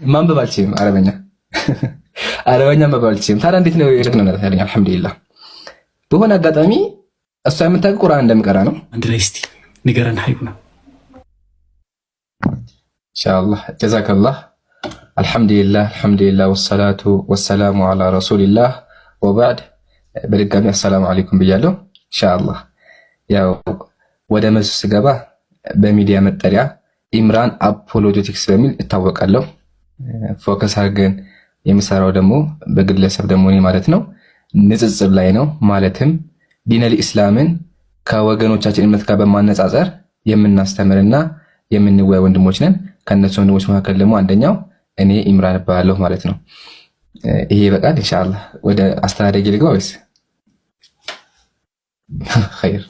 ማንበብ አልችልም አረበኛ አረበኛ ማንበብ አልችልም። ታዲያ እንዴት ነው የጀግናነት ያለኝ? አልሐምዱሊላህ በሆነ አጋጣሚ እሷ የምታውቀው ቁርአን እንደምቀራ ነው። አንድ ላይ እስቲ ንገረን ሀይቡና። ኢንሻአላህ ጀዛከላህ። አልሐምዱሊላህ ወሰላቱ ወሰላሙ አላ ረሱሊላህ ወባዕድ። በድጋሚ አሰላሙ አለይኩም ብያለሁ። ኢንሻአላህ ያው ወደ መልሱ ስገባ በሚዲያ መጠሪያ ኢምራን አፖሎጀቲክስ በሚል እታወቃለሁ። ፎከስ አድርገን የምሰራው ደግሞ በግለሰብ ደግሞ እኔ ማለት ነው ንጽጽር ላይ ነው። ማለትም ዲነል ኢስላምን ከወገኖቻችን እምነት ጋር በማነጻጸር የምናስተምርና የምንወያይ ወንድሞች ነን። ከነሱ ወንድሞች መካከል ደግሞ አንደኛው እኔ ኢምራን እባላለሁ ማለት ነው። ይሄ በቃል ኢንሻአላህ ወደ አስተዳደግ ልግባ ወይስ? ኸይር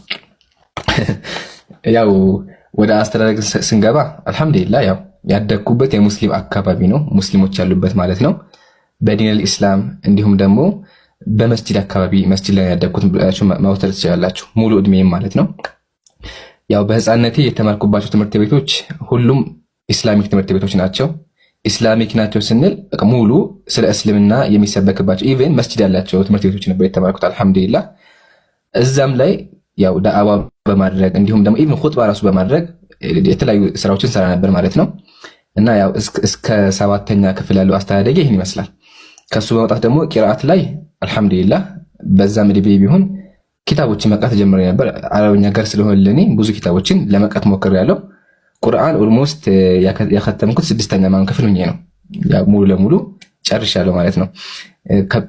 ያው ወደ አስተዳደግ ስንገባ አልሐምዱሊላህ ያው ያደግኩበት የሙስሊም አካባቢ ነው፣ ሙስሊሞች ያሉበት ማለት ነው። በዲነል ኢስላም እንዲሁም ደግሞ በመስጂድ አካባቢ መስጂድ ላይ ያደግኩት ብላችሁ ማውተር ትችላላችሁ፣ ሙሉ እድሜም ማለት ነው። ያው በህፃነቴ የተማርኩባቸው ትምህርት ቤቶች ሁሉም ኢስላሚክ ትምህርት ቤቶች ናቸው። ኢስላሚክ ናቸው ስንል ሙሉ ስለ እስልምና የሚሰበክባቸው ኢቨን መስጂድ ያላቸው ትምህርት ቤቶች ነበር የተማርኩት አልሐምዱሊላህ። እዛም ላይ ያው ዳዕዋ በማድረግ እንዲሁም ደግሞ ኢቭን ኹጥባ ራሱ በማድረግ የተለያዩ ስራዎችን ሰራ ነበር ማለት ነው። እና ያው እስከ 7ኛ ክፍል ያለው አስተዳደግ ይህን ይመስላል። ከሱ በመውጣት ደግሞ ቂራአት ላይ አልሐምዱሊላህ በዛ ምድቤ ቢሆን ኪታቦችን መቅራት ጀምሬ ነበር። አረብኛ ጋር ስለሆነ ለኔ ብዙ ኪታቦችን ለመቅራት ሞክሬያለሁ። ቁርአን ኦልሞስት ያከተምኩት 6ኛ ማን ክፍል ሆኜ ነው። ያው ሙሉ ለሙሉ ጨርሻለሁ ማለት ነው።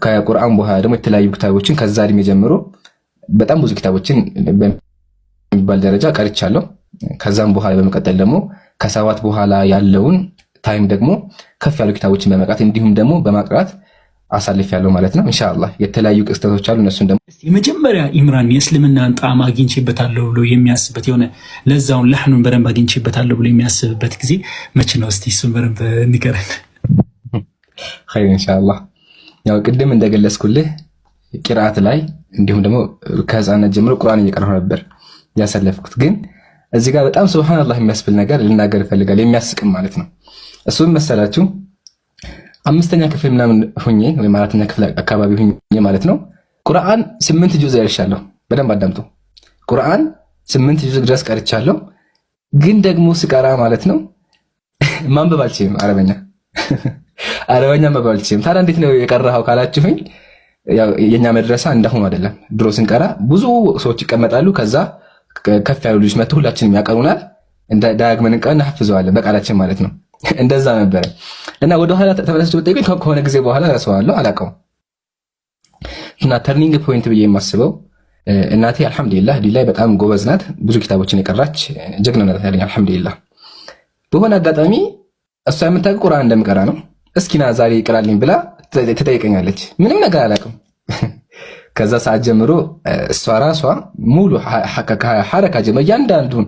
ከቁርአን በኋላ ደግሞ የተለያዩ ኪታቦችን ከዛ እድሜ ጀምሮ በጣም ብዙ ኪታቦችን በሚባል ደረጃ ቀርቻለሁ። ከዛም በኋላ በመቀጠል ደግሞ ከ7 በኋላ ያለውን ታይም ደግሞ ከፍ ያሉ ኪታቦችን በመቅራት እንዲሁም ደግሞ በማቅራት አሳልፌያለሁ ማለት ነው። ኢንሻአላህ የተለያዩ ክስተቶች አሉ። እነሱን ደግሞ የመጀመሪያ ኢምራን የእስልምናን ጣዕም አግኝቼበታለሁ ብሎ የሚያስብበት የሆነ ለዛውን ለህኑን በደንብ አግኝቼበታለሁ ብሎ የሚያስብበት ጊዜ መቼ ነው? እስቲ እሱን በደንብ ንገረን። ኸይር ኢንሻአላህ ያው ቅድም እንደገለጽኩልህ ቂራአት ላይ እንዲሁም ደግሞ ከህፃነት ጀምሮ ቁርአን እየቀራሁ ነበር ያሳለፍኩት። ግን እዚህ ጋር በጣም ሱብሃንአላህ የሚያስብል ነገር ልናገር እፈልጋለሁ፣ የሚያስቅም ማለት ነው። እሱም መሰላችሁ 5ኛ ክፍል ምናምን ሁኜ ወይ 4ኛ ክፍል አካባቢ ሁኜ ማለት ነው ቁርአን 8 ጁዝ ያርሻለሁ። በደንብ አዳምጡ። ቁርአን 8 ጁዝ ድረስ ቀርቻለሁ። ግን ደግሞ ስቀራ ማለት ነው ማንበብ አልችልም አረበኛ ማንበብ አልችልም። ታዲያ እንዴት ነው የቀራኸው ካላችሁኝ ያው የኛ መድረሳ እንደሆነ አይደለም። ድሮ ስንቀራ ብዙ ሰዎች ይቀመጣሉ። ከዛ ከፍ ያሉ ልጆች መጥተው ሁላችንም ያቀሩናል። እንደ ዳግመን እንቀና ሐፍዘዋለን በቃላችን ማለት ነው። እንደዛ ነበረ እና ወደ ኋላ ተመለስኩ ብትጠይቁኝ ከሆነ ጊዜ በኋላ ረሳዋለሁ፣ አላውቀውም። እና ተርኒንግ ፖይንት ብዬ የማስበው እናቴ አልሐምዱሊላህ ዲን ላይ በጣም ጎበዝ ናት። ብዙ ኪታቦችን የቀራች ጀግና ናት ያለኝ አልሐምዱሊላህ። በሆነ አጋጣሚ እሷ የምታውቀው ቁርአን እንደምቀራ ነው። እስኪና ዛሬ ይቅራልኝ ብላ ትጠይቀኛለች። ምንም ነገር አላውቅም። ከዛ ሰዓት ጀምሮ እሷ ራሷ ሙሉ ሐረካ ጀምሮ እያንዳንዱን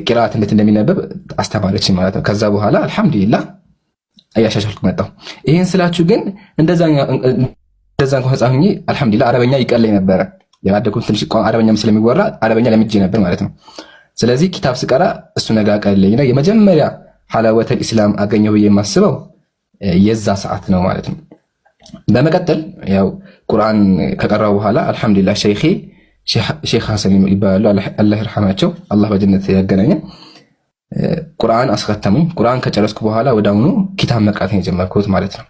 ቂራአት እንዴት እንደሚነበብ አስተማረች ማለት ነው። ከዛ በኋላ አልሐምዱሊላህ እያሻሻልኩ መጣሁ። ይሄን ስላችሁ ግን እንደዛ እንኳን ህፃን ሆኜ አልሐምዱሊላህ አረበኛ ይቀለኝ ነበረ። ያደኩት ትንሽ አረበኛም ስለሚወራ አረበኛ ለምጄ ነበር ማለት ነው። ስለዚህ ኪታብ ስቀራ እሱ ነገር ቀለለኝና የመጀመሪያ ሐላወተል ኢስላም አገኘሁ ብዬ የማስበው የዛ ሰዓት ነው ማለት ነው። በመቀጠል ያው ቁርአን ከቀራው በኋላ አልሐምዱሊላህ ሼክ ሐሰን ይባላሉ፣ አላህ ይርሐማቸው፣ አላህ በጀነት ያገናኘን። ቁርአን አስከተሙኝ። ቁርአን ከጨረስኩ በኋላ ወዳውኑ ኪታብ መቅራት ነው የጀመርኩት ማለት ነው።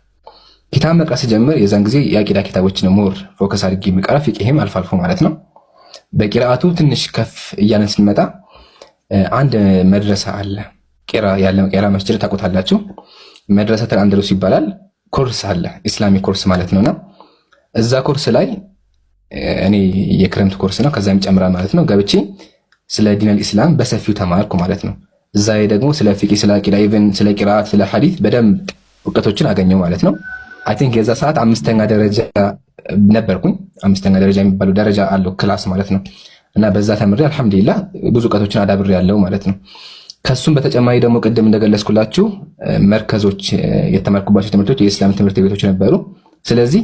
ኪታብ መቅራት ሲጀምር የዛን ጊዜ የአቂዳ ኪታቦች ነው ሞር ፎከስ አድርጌ የሚቀራ ፊቅህም አልፎ አልፎ ማለት ነው። በቂራአቱ ትንሽ ከፍ እያለን ስንመጣ አንድ መድረሳ አለ፣ ቄራ መስጂድ ታውቁታላችሁ። መድረሰተል አንደሉስ ይባላል። ኮርስ አለ፣ ኢስላሚክ ኮርስ ማለት ነውና እዛ ኮርስ ላይ እኔ የክረምት ኮርስ ነው ከዛ የሚጨምራል ማለት ነው። ገብቼ ስለ ዲነል ኢስላም በሰፊው ተማርኩ ማለት ነው። እዛ ላይ ደግሞ ስለ ፊቂ፣ ስለ አቂዳ፣ ኢቭን ስለ ቂራአት፣ ስለ ሐዲስ በደንብ እውቀቶችን አገኘው ማለት ነው። አይ ቲንክ የዛ ሰዓት 5ኛ ደረጃ ነበርኩኝ። 5ኛ ደረጃ የሚባለው ደረጃ አለው ክላስ ማለት ነው። እና በዛ ተምሬ አልሐምዱሊላህ ብዙ እውቀቶችን አዳብሬ ያለው ማለት ነው። ከሱም በተጨማሪ ደግሞ ቅድም እንደገለጽኩላችሁ መርከዞች የተማርኩባቸው ትምህርቶች የኢስላም ትምህርት ቤቶች ነበሩ። ስለዚህ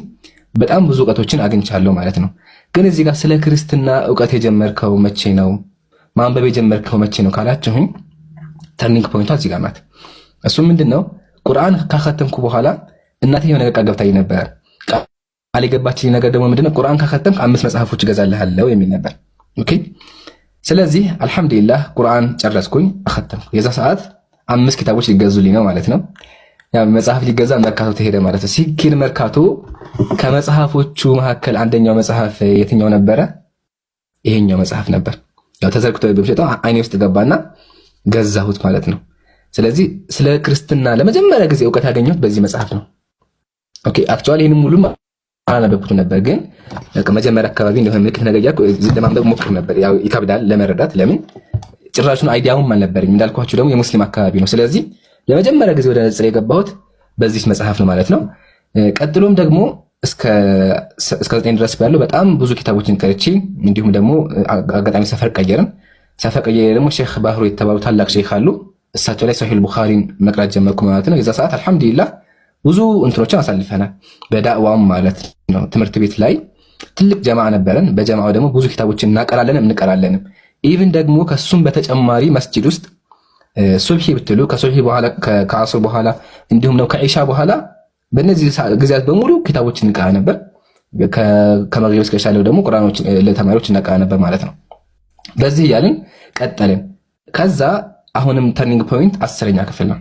በጣም ብዙ እውቀቶችን አግኝቻለሁ ማለት ነው። ግን እዚህ ጋር ስለ ክርስትና እውቀት የጀመርከው መቼ ነው? ማንበብ የጀመርከው መቼ ነው ካላችሁኝ ተርኒንግ ፖይንቷ እዚህ ጋር ናት። እሱ ምንድነው? ቁርአን ካከተምኩ በኋላ እናቴ የሆነ ቃል ገብታኝ ነበር። ቃል የገባችኝ ነገር ደግሞ ምንድነው? ቁርአን ካከተምክ 5 መጽሐፎች እገዛልሃለሁ የሚል ነበር። ኦኬ። ስለዚህ አልሐምዱሊላህ ቁርአን ጨረስኩኝ፣ አከተምኩ። የዛ ሰዓት 5 ኪታቦች ሊገዙልኝ ነው ማለት ነው። ያ መጽሐፍ ሊገዛ መርካቶ ተሄደ ማለት ነው። ሲኪን መርካቶ ከመጽሐፎቹ መካከል አንደኛው መጽሐፍ የትኛው ነበረ? ይሄኛው መጽሐፍ ነበር። ያው ተዘርግቶ በሚሸጠው አይኔ ውስጥ ገባና ገዛሁት ማለት ነው። ስለዚህ ስለ ክርስትና ለመጀመሪያ ጊዜ እውቀት ያገኘሁት በዚህ መጽሐፍ ነው። ኦኬ። አክቹአሊ ይሄንን ሙሉ አላነበብኩትም ነበር፣ ግን መጀመሪያ አካባቢ እንደሆነ ምልክት ነገር ያልኩ ለማንበብ ሞክር ነበር። ያው ይከብዳል ለመረዳት፣ ለምን ጭራሹን አይዲያውም አልነበረኝ። እንዳልኳችሁ ደግሞ የሙስሊም አካባቢ ነው። ስለዚህ ለመጀመሪያ ጊዜ ወደ ንጽር የገባሁት በዚህ መጽሐፍ ነው ማለት ነው። ቀጥሎም ደግሞ እስከ 9 ድረስ ባለው በጣም ብዙ ኪታቦችን ቀርቼ እንዲሁም ደግሞ አጋጣሚ ሰፈር ቀየርን። ሰፈር ቀየረ ደግሞ ሼክ ባህሩ የተባሉ ታላቅ ሼክ አሉ። እሳቸው ላይ ሶሒህ ቡኻሪን መቅራት ጀመርኩ ማለት ነው። የዛ ሰዓት አልሐምዱሊላህ ብዙ እንትኖችን አሳልፈናል በዳዕዋም ማለት ነው። ትምህርት ቤት ላይ ትልቅ ጀማዓ ነበረን። በጀማዓው ደግሞ ብዙ ኪታቦችን እናቀራለንም እንቀራለንም። ኢቭን ደግሞ ከሱም በተጨማሪ መስጂድ ውስጥ ሱብሂ ብትሉ ከሱብሂ በኋላ ከአስር በኋላ እንዲሁም ነው ከኢሻ በኋላ በእነዚህ ጊዜያት በሙሉ ኪታቦችን እንቀራ ነበር። ከመግሪብ እስከ ኢሻ ደግሞ ቁርአኖች ለተማሪዎች እናቀራ ነበር ማለት ነው። በዚህ እያልን ቀጠልን። ከዛ አሁንም ተርኒንግ ፖይንት 10ኛ ክፍል ነው።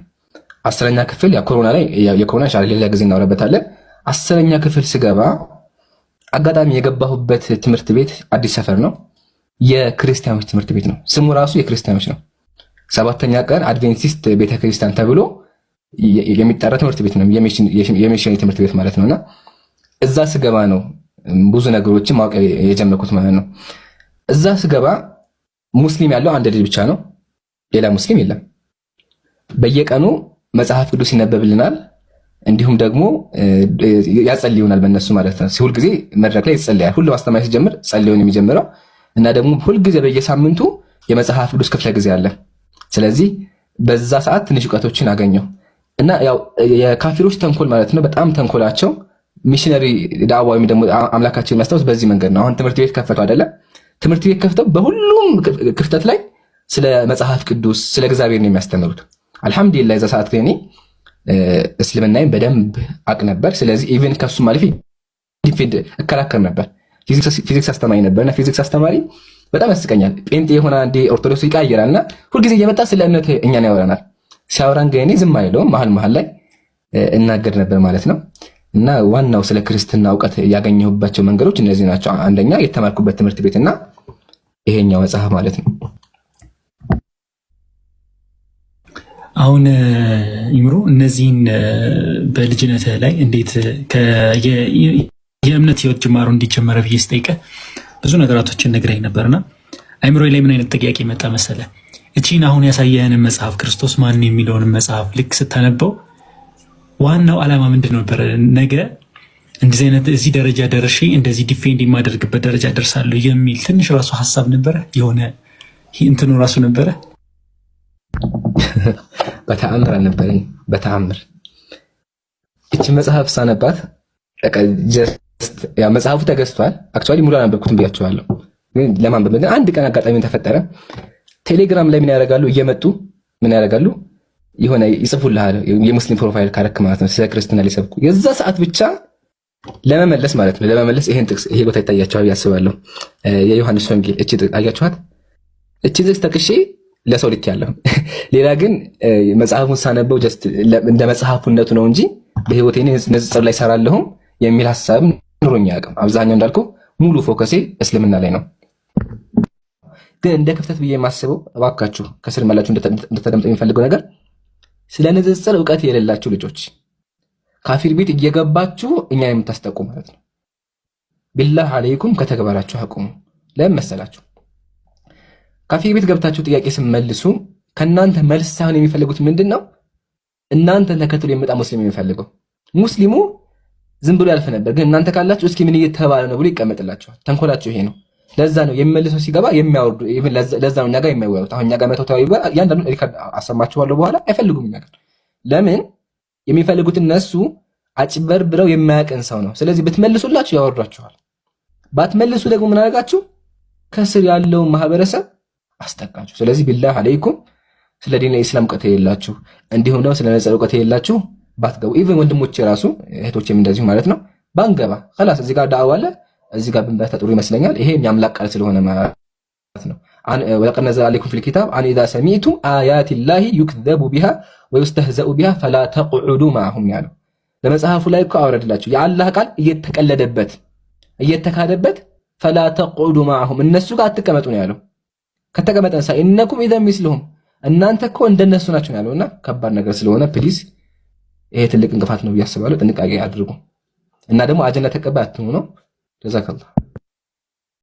10ኛ ክፍል የኮሮና ላይ የኮሮና ሻለ ሌላ ጊዜ እናወራበታለን። 10ኛ ክፍል ስገባ አጋጣሚ የገባሁበት ትምህርት ቤት አዲስ ሰፈር ነው። የክርስቲያኖች ትምህርት ቤት ነው። ስሙ ራሱ የክርስቲያኖች ነው። 7ኛ ቀን አድቬንቲስት ቤተክርስቲያን ተብሎ የሚጠራ ትምህርት ቤት ነው። የሚሽን ትምህርት ቤት ማለት ነውና እዛ ስገባ ነው ብዙ ነገሮችን ማወቅ የጀመርኩት ማለት ነው። እዛ ስገባ ሙስሊም ያለው አንድ ልጅ ብቻ ነው። ሌላ ሙስሊም የለም። በየቀኑ መጽሐፍ ቅዱስ ይነበብልናል፣ እንዲሁም ደግሞ ያጸልዩናል በእነሱ ማለት ነው። ሁል ጊዜ መድረክ ላይ ይጸልያል። ሁሉ አስተማሪ ሲጀምር ጸልዩን የሚጀምረው እና ደግሞ ሁል ጊዜ በየሳምንቱ የመጽሐፍ ቅዱስ ክፍለ ጊዜ አለ። ስለዚህ በዛ ሰዓት ትንሽ እውቀቶችን አገኘው እና ያው የካፊሮች ተንኮል ማለት ነው በጣም ተንኮላቸው ሚሽነሪ ዳዕዋ ወይም ደግሞ አምላካቸውን የሚያስታውስ በዚህ መንገድ ነው። አሁን ትምህርት ቤት ከፈቱ አይደለ? ትምህርት ቤት ከፍተው በሁሉም ክፍተት ላይ ስለ መጽሐፍ ቅዱስ ስለ እግዚአብሔር ነው የሚያስተምሩት። አልሐምዱሊላህ የዛ ሰዓት እኔ እስልምናዬን በደንብ አቅ ነበር። ስለዚህ ኢቭን ከሱ ማለፊ ዲፌንድ እከራከር ነበር። ፊዚክስ አስተማሪ ነበርና ፊዚክስ አስተማሪ በጣም ያስቀኛል። ጴንጤ የሆነ አንዴ ኦርቶዶክስ ይቀይራልና ሁልጊዜ እየመጣ ስለ እምነት እኛን ያወራናል። ሲያወራን ግን እኔ ዝም አይለውም፣ መሀል ላይ እናገር ነበር ማለት ነው። እና ዋናው ስለ ክርስትና እውቀት ያገኘሁባቸው መንገዶች እነዚህ ናቸው። አንደኛ የተማርኩበት ትምህርት ቤትና ይሄኛው መጽሐፍ ማለት ነው። አሁን ይምሩ እነዚህን በልጅነት ላይ እንዴት የእምነት ህይወት ጅማሮ እንዲጀመረ ብዬ ስጠይቅህ ብዙ ነገራቶችን ነግረኝ ነበርና አይምሮ ላይ ምን አይነት ጥያቄ መጣ መሰለ? እቺን አሁን ያሳየህንን መጽሐፍ ክርስቶስ ማን የሚለውን መጽሐፍ ልክ ስታነበው ዋናው ዓላማ ምንድን ነበር? ነገ እንደዚህ አይነት እዚህ ደረጃ ደርሼ እንደዚህ ዲፌንድ የማደርግበት ደረጃ ደርሳለሁ የሚል ትንሽ ራሱ ሀሳብ ነበረ? የሆነ እንትኑ ራሱ ነበረ? በተአምር አልነበረኝ። በተአምር እቺ መጽሐፍ ሳነባት ያ መጽሐፉ ተገዝቷል። አክቹአሊ ሙሉ አነበብኩትም ብያቸዋለሁ። ግን ለማንበብ ግን አንድ ቀን አጋጣሚ ተፈጠረ። ቴሌግራም ላይ ምን ያደርጋሉ? እየመጡ ምን ያደርጋሉ? የሆነ ይጽፉልሃል፣ የሙስሊም ፕሮፋይል ካረክ ማለት ነው፣ ስለ ክርስትና ሊሰብኩ። የዛ ሰዓት ብቻ ለመመለስ ማለት ነው ለመመለስ ይሄን ጥቅስ ይሄ ቦታ ይታያቸዋል ያስባለሁ። የዮሐንስ ወንጌል እቺ ጥቅስ አያችኋት? እቺ ጥቅስ ተቅሼ ለሰው ልክ ያለው ሌላ ግን መጽሐፉን ሳነበው ጀስት እንደ መጽሐፉነቱ ነው እንጂ በህይወቴ ንጽጽር ላይ ሰራለሁ የሚል ሐሳብ ኑሮኛ ያውቅም። አብዛኛው እንዳልኩ ሙሉ ፎከሴ እስልምና ላይ ነው። ግን እንደ ክፍተት ብዬ የማስበው እባካችሁ ከስር መላችሁ እንድትደምጡ የሚፈልገው ነገር ስለ ንጽጽር እውቀት የሌላችሁ ልጆች ካፊር ቤት እየገባችሁ እኛ የምታስጠቁ ማለት ነው። ቢላህ አለይኩም ከተግባራችሁ አቁሙ። ለምን መሰላችሁ? ካፊር ቤት ገብታችሁ ጥያቄ ስመልሱ ከናንተ መልስ ሳይሆን የሚፈልጉት ምንድን ነው? እናንተን ተከትሎ የሚመጣ ሙስሊም የሚፈልገው። ሙስሊሙ ዝም ብሎ ያልፍ ነበር፣ ግን እናንተ ካላችሁ እስኪ ምን እየተባለ ነው ብሎ ይቀመጥላችኋል። ተንኮላችሁ ይሄ ነው። ለዛ ነው የሚመልሰው ሲገባ የሚያወርዱ። ለዛ ነው እኛ ጋር የማይወሩት። አሁን እኛ ጋር መተው ተወያዩ ያንዳንዱ ሪከርድ አሰማችኋለሁ በኋላ አይፈልጉም ነገር። ለምን የሚፈልጉት እነሱ አጭበርብረው የማያቀን ሰው ነው። ስለዚህ ብትመልሱላችሁ ያወርዷችኋል። ባትመልሱ ደግሞ ምን አደረጋችሁ? ከስር ያለውን ማህበረሰብ አስጠቃችሁ። ስለዚህ ቢላህ አለይኩም ስለ ዲን ኢስላም እውቀት የሌላችሁ እንዲሁም ደግሞ ስለ ነጽ እውቀት የሌላችሁ ባትገቡ ኢቭን ወንድሞቼ ራሱ እህቶቼም እንደዚሁ ማለት ነው ባንገባ خلاص እዚህ ጋር ዳዕዋ አለ እዚህ ጋር ብንበታ ጥሩ ይመስለኛል። ይሄ የሚያምላክ ቃል ስለሆነ ማለት ነው። ወለቀድ ነዘለ ዐለይኩም ፊል ኪታብ አን ኢዛ ሰሚዕቱም አያቲ ላሂ ዩክዘቡ ቢሃ ወዩስተህዘኡ ቢሃ ፈላ ተቅዑዱ ማዐሁም ያለው በመጽሐፉ ላይ እኮ አወረድላችሁ የአላህ ቃል እየተቀለደበት እየተካደበት ፈላ ተቅዑዱ ማዐሁም እነሱ ጋር አትቀመጡ ነው ያለው። ከተቀመጠን ኢነኩም ኢዘን ሚስሉሁም እናንተ እኮ እንደነሱ ናችሁ ያለውና ከባድ ነገር ስለሆነ ፕሊዝ ይሄ ትልቅ እንቅፋት ነው ብዬ አስባለሁ። ጥንቃቄ አድርጉ እና ደግሞ አጀንዳ ተቀባይ አትሁኑ ነው። ጀዛከላህ